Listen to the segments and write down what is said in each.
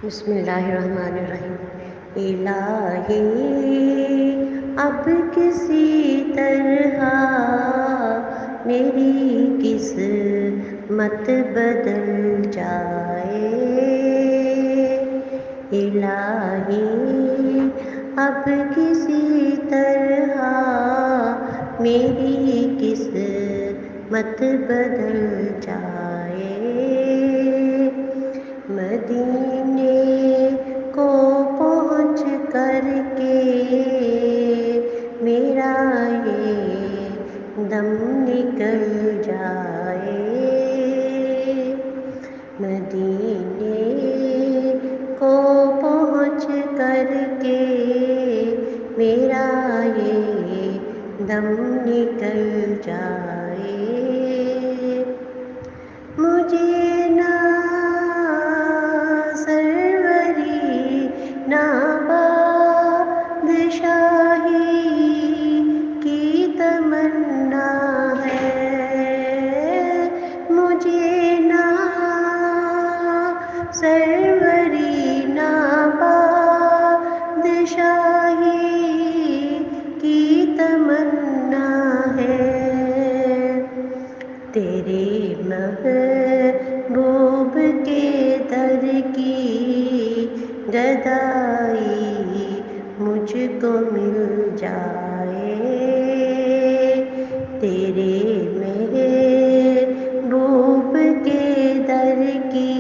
بسم اللہ الرحمن الرحیم۔ الہی اب کسی طرح میری قسمت بدل جائے، الہی اب کسی طرح میری قسمت بدل جائے، مدینے کو پہنچ کر کے میرا یہ دم نکل جائے، مدینے کو پہنچ کر کے میرا یہ دم نکل جائے، مجھے نہ سروری نہ بادشاہی کی تمنا ہے، مجھے نہ سروری نہ بادشاہی کی تمنا ہے، تیرے محبوب کے در کی گدائی مجھ کو مل جائے، تیرے محبوب کے در کی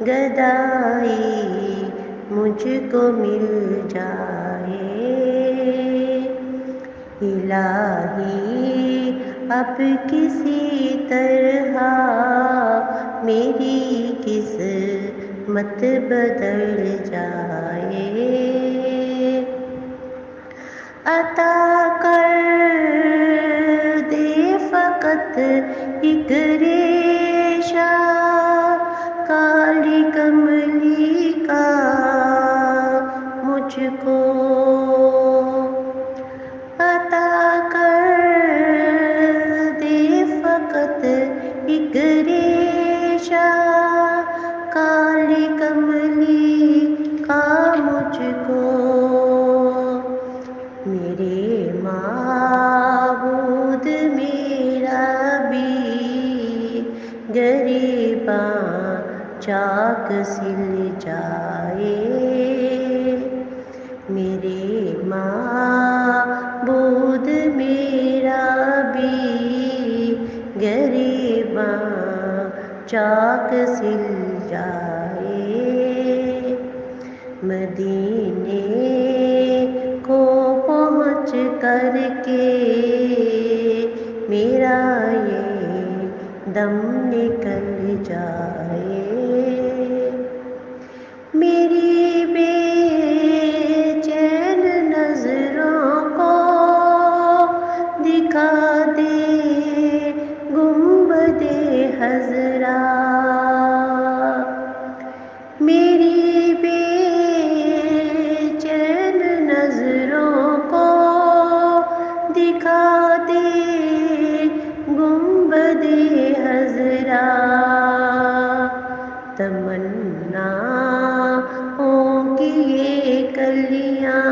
گدائی مجھ کو مل جائے، الہی اب کسی طرح میری قسمت بدل جائے، عطا کر دے فقط ایک ریشہ کالی کملی کا مجھ کو، عطا کر دے فقط ایک ریشہ کالی کملی کا مجھ کو، میرے معبود میرا بھی گریباں چاک سل جائے، میرے معبود میرا بھی گریباں چاک سل جائے، مدینے کو پہنچ کر کے میرا یہ دم نکل جائے، میری بے چین نظروں کو دکھا دے گنبد خضرا، میری بے چین نظروں کو دکھا دے گنبد خضرا، تمنا کی یہ کلیاں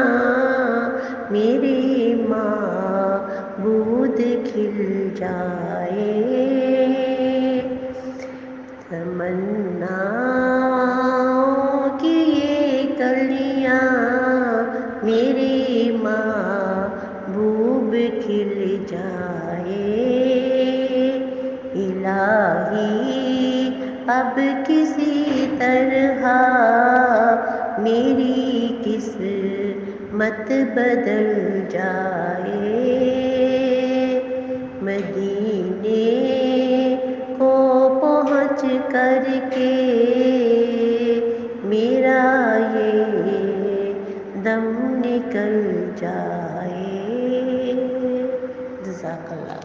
میری معبود کھل جائے، تمنا کی یہ کلیاں میری محبوب کھل جائے، الہی اب کسی طرح میری قسمت بدل جائے، مدینے کو پہنچ کر کے میرا یہ دم نکل جائے، جزاک اللہ۔